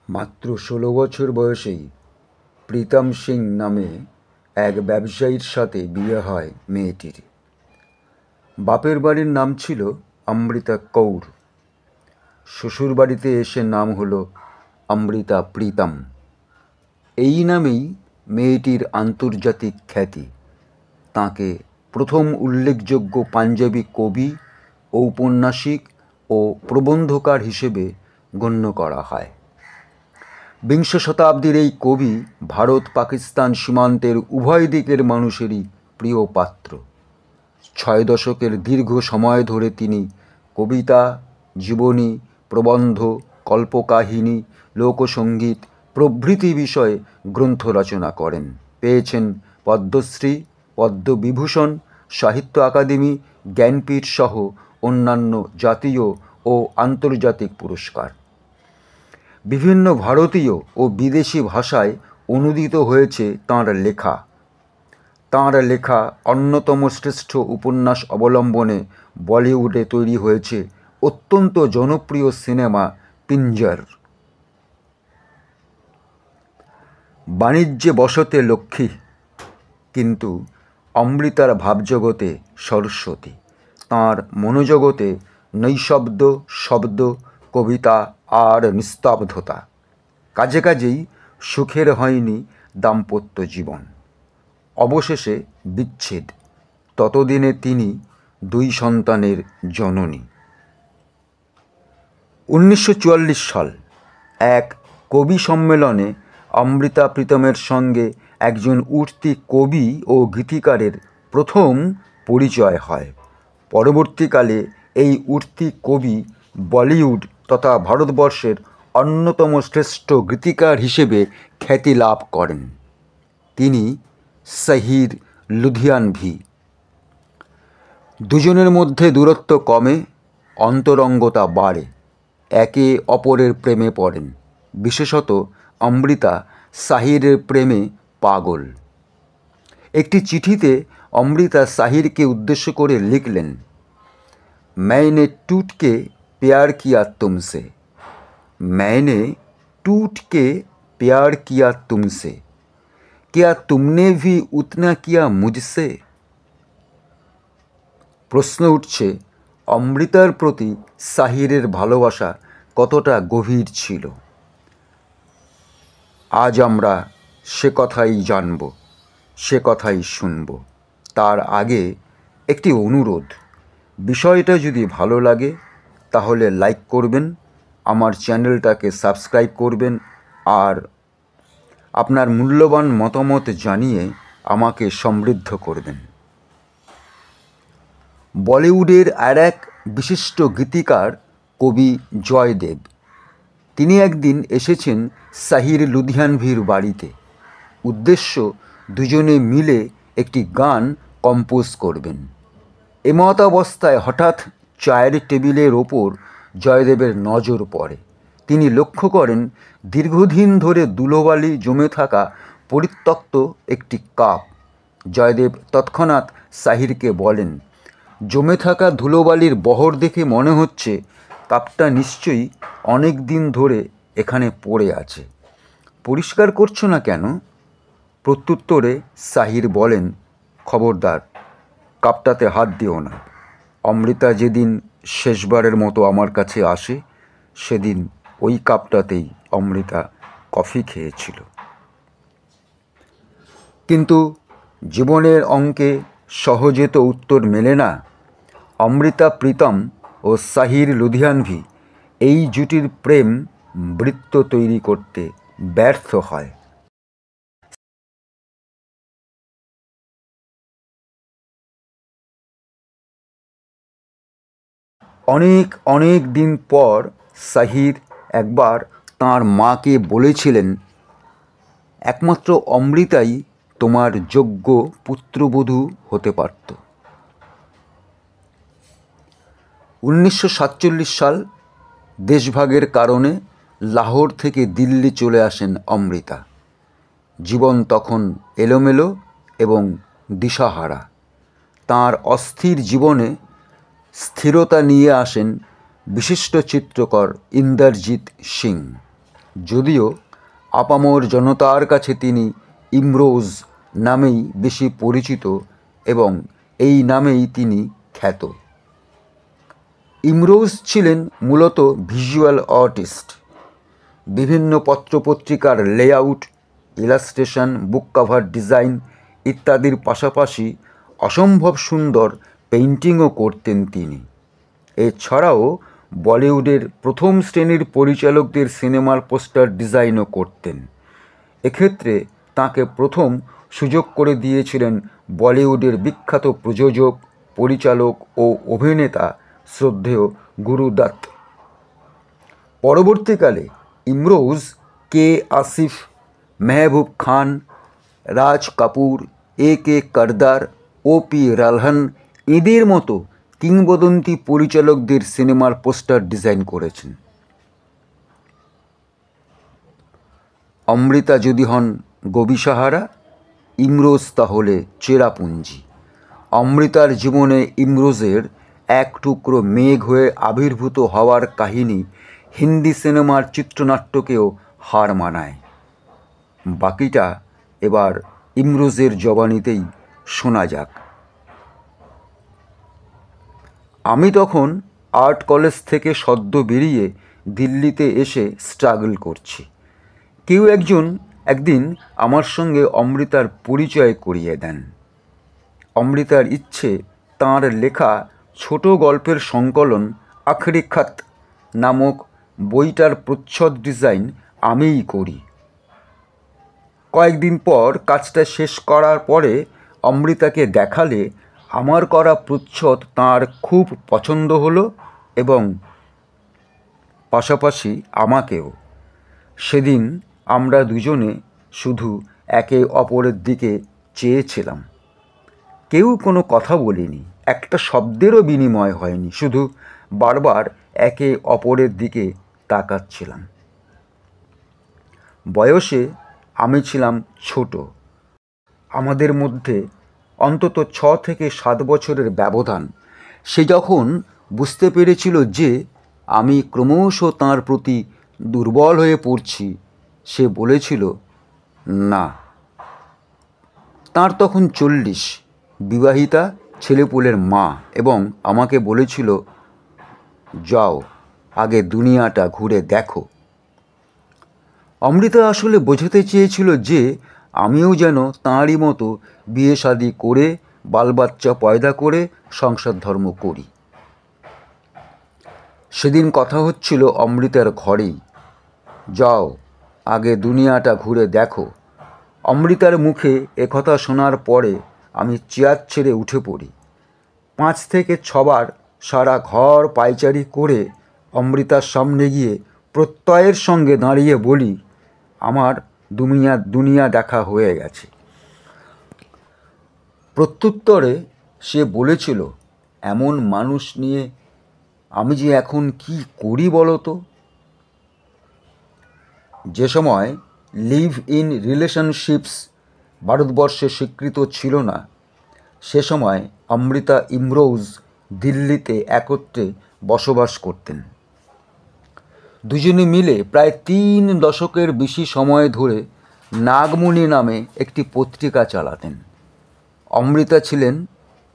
মাত্র ১৬ বছর বয়সেই প্রীতম সিং নামে এক ব্যবসায়ীর সাথে বিয়ে হয় মেয়েটির। বাপের বাড়ির নাম ছিল অমৃতা কৌর, শ্বশুরবাড়িতে এসে নাম হলো অমৃতা প্রীতম। এই নামেই মেয়েটির আন্তর্জাতিক খ্যাতি। তাঁকে প্রথম উল্লেখযোগ্য পাঞ্জাবি কবি, ঔপন্যাসিক ও প্রবন্ধকার হিসেবে গণ্য করা হয়। বিংশ শতাব্দীর এই কবি ভারত পাকিস্তান সীমান্তের উভয় দিকের মানুষেরই প্রিয় পাত্র। ৬ দশকের দীর্ঘ সময় ধরে তিনি কবিতা, জীবনী, প্রবন্ধ, কল্পকাহিনী, লোকসঙ্গীত প্রভৃতি বিষয়ে গ্রন্থ রচনা করেন। পেয়েছেন পদ্মশ্রী, পদ্মবিভূষণ, সাহিত্য আকাদেমি, জ্ঞানপীঠ সহ অন্যান্য জাতীয় ও আন্তর্জাতিক পুরস্কার। বিভিন্ন ভারতীয় ও বিদেশি ভাষায় অনূদিত হয়েছে তাঁর লেখা। তাঁর লেখা অন্যতম শ্রেষ্ঠ উপন্যাস অবলম্বনে বলিউডে তৈরি হয়েছে অত্যন্ত জনপ্রিয় সিনেমা পিঞ্জর। বাণিজ্যে বসতে লক্ষ্মী, কিন্তু অমৃতার ভাবজগতে সরস্বতী। তাঁর মনোজগতে নৈশব্দ, শব্দ, কবিতা আর নিস্তব্ধতা। কাজে কাজেই সুখের হয়নি দাম্পত্য জীবন। অবশেষে বিচ্ছেদ। ততদিনে তিনি 2 সন্তানের জননী। 1944 সাল এক কবি সম্মেলনে অমৃতা প্রীতমের সঙ্গে একজন উঠতি কবি ও গীতিকারের প্রথম পরিচয় হয়। পরবর্তীকালে এই উঠতি কবি বলিউড তথা ভারতবর্ষের অন্যতম শ্রেষ্ঠ গীতিকার হিসেবে খ্যাতি লাভ করেন। তিনি সাহির লুধিয়ানভি। দুজনের মধ্যে দূরত্ব কমে, অন্তরঙ্গতা বাড়ে, একে অপরের প্রেমে পড়েন। বিশেষত অমৃতা সাহিরের প্রেমে পাগল। একটি চিঠিতে অমৃতা সাহিরকে উদ্দেশ্য করে লিখলেন, मैंने टूट के प्यार किया तुमसे, मैंने टूट के प्यार किया तुमसे, क्या तुमने भी उतना किया मुझसे। প্রশ্ন উঠছে, অমৃতার প্রতি সাহিরের ভালোবাসা কতটা গভীর ছিল। আজ আমরা সে কথাই জানব, সে কথাই শুনব। তার আগে একটি অনুরোধ, বিষয়টা যদি ভালো লাগে তাহলে লাইক করবেন, আমার চ্যানেলটাকে সাবস্ক্রাইব করবেন আর আপনার মূল্যবান মতামত জানিয়ে আমাকে সমৃদ্ধ করবেন। বলিউডের আর এক বিশিষ্ট গীতিকার কবি জয়দেব। তিনি একদিন এসেছেন সাহির লুধিয়ানভির বাড়িতে। উদ্দেশ্য দুজনে মিলে একটি গান কম্পোজ করবেন। এমতাবস্থায় হঠাৎ চায়ের টেবিলের ওপর জয়দেবের নজর পড়ে। তিনি লক্ষ্য করেন দীর্ঘদিন ধরে ধুলোবালি জমে থাকা পরিত্যক্ত একটি কাপ। জয়দেব তৎক্ষণাৎ সাহিরকে বলেন, জমে থাকা ধুলোবালির বহর দেখে মনে হচ্ছে কাপটা নিশ্চয়ই অনেক দিন ধরে এখানে পড়ে আছে, পরিষ্কার করছো না কেন? প্রত্যুত্তরে সাহির বলেন, খবরদার, কাপটাতে হাত দিও না। অমৃতা যেদিন শেষবারের মতো আমার কাছে আসে সেদিন ওই কাপটাতেই অমৃতা কফি খেয়েছিল। কিন্তু জীবনের অঙ্কে সহজে তো উত্তর মেলে না। অমৃতা প্রীতম ও সাহির লুধিয়ানভি এই জুটির প্রেম বৃত্ত তৈরি করতে ব্যর্থ হয়। অনেক অনেক দিন পর সাহির একবার তাঁর মাকে বলেছিলেন, একমাত্র অমৃতাই তোমার যোগ্য পুত্রবধূ হতে পারত। 1947 সাল দেশভাগের কারণে লাহোর থেকে দিল্লি চলে আসেন অমৃতা। জীবন তখন এলোমেলো এবং দিশাহারা। তাঁর অস্থির জীবনে স্থিরতা নিয়ে আসেন বিশিষ্ট চিত্রকর ইন্দরজিৎ সিং। যদিও আপামর জনতার কাছে তিনি ইমরোজ নামেই বেশি পরিচিত এবং এই নামেই তিনি খ্যাত। ইমরোজ ছিলেন মূলত ভিজুয়াল আর্টিস্ট। বিভিন্ন পত্রপত্রিকার layout, illustration, book cover design ইত্যাদির পাশাপাশি অসম্ভব সুন্দর পেইন্টিংও করতেন তিনি। এছাড়াও বলিউডের প্রথম শ্রেণীর পরিচালকদের সিনেমার পোস্টার ডিজাইনও করতেন। এক্ষেত্রে তাঁকে প্রথম সুযোগ করে দিয়েছিলেন বলিউডের বিখ্যাত প্রযোজক, পরিচালক ও অভিনেতা শ্রদ্ধেয় গুরু দত্ত। পরবর্তীকালে ইমরোজ কে আসিফ, মেহবুব খান, রাজ কাপুর, কে কারদার, পি রালহান এদের মতো কিংবদন্তি পরিচালকদের সিনেমার পোস্টার ডিজাইন করেছেন। অমৃতা যদি হন গবিসাহারা, ইমরোজ তাহলে চেরাপুঞ্জি। অমৃতার জীবনে ইমরোজের এক টুকরো মেঘ হয়ে আবির্ভূত হওয়ার কাহিনী হিন্দি সিনেমার চিত্রনাট্যকেও হার মানায়। বাকিটা এবার ইমরোজের জবানিতেই শোনা যাক। আমি তখন আর্ট কলেজ থেকে সদ্য বেরিয়ে দিল্লিতে এসে স্ট্রাগল করছি। কেউ একদিন আমার সঙ্গে অমৃতার পরিচয় করিয়ে দেন। অমৃতার ইচ্ছে তাঁর লেখা ছোট গল্পের সংকলন আখরি খত নামক বইটার প্রচ্ছদ ডিজাইন আমিই করি। কয়েকদিন পর কাজটা শেষ করার পরে অমৃতাকে দেখালে আমার করা প্রচ্ছদ তাঁর খুব পছন্দ হলো এবং পাশাপাশি আমাকেও। সেদিন আমরা দুজনে শুধু একে অপরের দিকে চেয়েছিলাম। কেউ কোনো কথা বলিনি, একটা শব্দেরও বিনিময় হয়নি, শুধু বারবার একে অপরের দিকে তাকাচ্ছিলাম। বয়সে আমি ছিলাম ছোট। আমাদের মধ্যে অন্তত 6 থেকে 7 বছরের ব্যবধান। সে যখন বুঝতে পেরেছিল যে আমি ক্রমশ তাঁর প্রতি দুর্বল হয়ে পড়ছি, সে বলেছিল না। তাঁর তখন 40, বিবাহিতা, ছেলেপুলের মা, এবং আমাকে বলেছিল, যাও আগে দুনিয়াটা ঘুরে দেখো। অমৃতা আসলে বোঝাতে চেয়েছিল যে আমিও যেন তাঁরই মতো বিয়ে শাদি করে বালবাচ্চা পয়দা করে সংসার ধর্ম করি। সেদিন কথা হচ্ছিল অমৃতার ঘরেই। যাও আগে দুনিয়াটা ঘুরে দেখো। অমৃতার মুখে একথা শোনার পরে আমি চেয়ার ছেড়ে উঠে পড়ি। 5 থেকে 6 বার সারা ঘর পায়চারি করে অমৃতার সামনে গিয়ে প্রত্যয়ের সঙ্গে দাঁড়িয়ে বলি, আমার দুনিয়া দেখা হয়ে গেছে। প্রত্যুত্তরে সে বলেছিল, এমন মানুষ নিয়ে আমি যে এখন কি করি বলো তো। যে সময় লিভ ইন রিলেশনশিপস ভারতবর্ষে স্বীকৃত ছিল না, সে সময় অমৃতা ইমরোজ দিল্লিতে একত্রে বসবাস করতেন। দুজনে মিলে প্রায় 3 দশকের বেশি সময় ধরে নাগমণি নামে একটি পত্রিকা চালাতেন। অমৃতা ছিলেন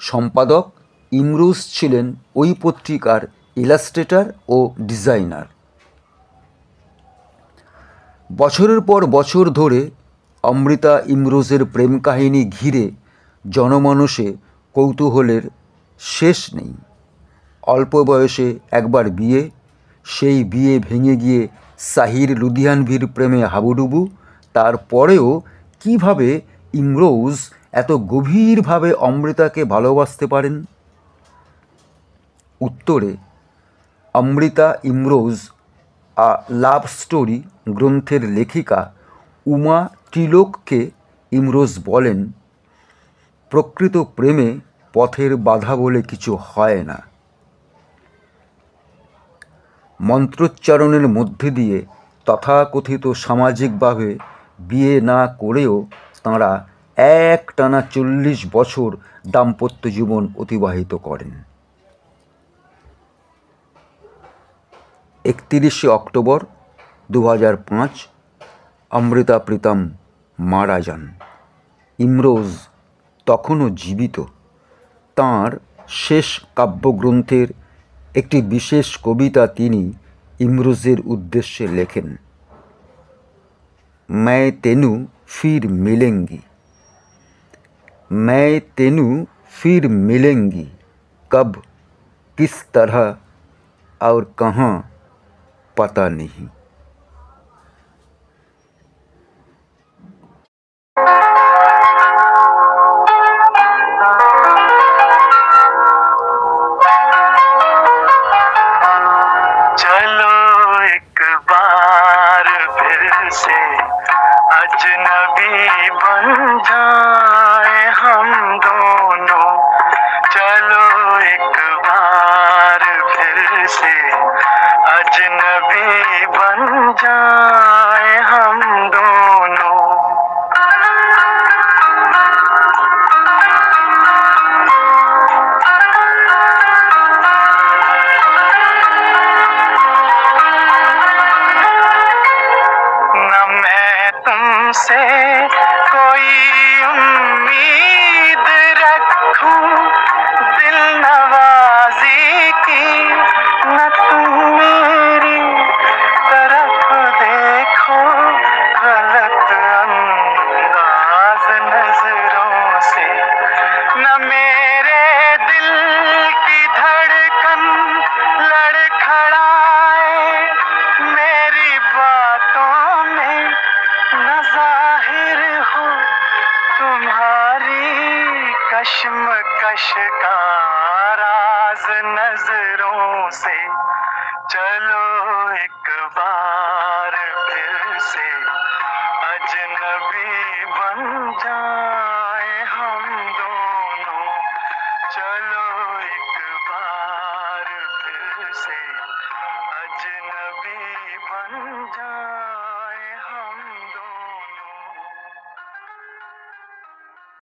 সম্পাদক, ইমরোজ ছিলেন ওই পত্রিকার ইলাস্ট্রেটর ও ডিজাইনার। বছরের পর বছর ধরে অমৃতা ইমরোজের প্রেম কাহিনী ঘিরে জনমানসে কৌতূহলের শেষ নেই। অল্প বয়সে একবার বিয়ে, সেই বিয়ে ভেঙে গিয়ে সাহির লুধিয়ানভির প্রেমে হাবুডুবু। তারপরেও কিভাবে ইমরোজ এত গভীরভাবে অমৃতাকে ভালোবাসতে পারেন? উত্তরে, অমৃতা ইমরোজ আ লাভ স্টোরি গ্রন্থের লেখিকা উমা ত্রিলোককে ইমরোজ বলেন, প্রকৃত প্রেমে পথের বাধা বলে কিছু হয় না। মন্ত্রোচ্চারণের মধ্যে দিয়ে তথাকথিত সামাজিকভাবে বিয়ে না করেও তাঁরা একটানা 40 বছর দাম্পত্য জীবন অতিবাহিত করেন। 31শে অক্টোবর 2005 অমৃতা প্রীতম মারা যান। ইমরোজ তখনও জীবিত। তাঁর শেষ কাব্যগ্রন্থের একটি বিশেষ কবিতা তিনি ইমরোজের উদ্দেশ্যে লেখেন। मैं तेनू फिर मिलेंगी, मैं तेनू फिर मिलेंगी, कब किस तरह और कहाँ पता नहीं। चलो एक बार फिर से अजनबी बन जाए हम दोनों। चलो एक बार फिर से अजनबी बन जाए हम दोनों। तुमसे कोई उम्मीद रखूं दिल नवाजी की, न तुम मेरी तरफ देखो गलत अंदाज नजरों से। न मेरे दिल की धड़कन लड़खड़ाए मेरी बातों में, न जाहिर हो तुम्हारी कश्मकश का राज नजरों से। चलो एक बार फिर से अजनबी बन जाए हम दोनों। चलो एक बार फिर से अजनबी बन जाए।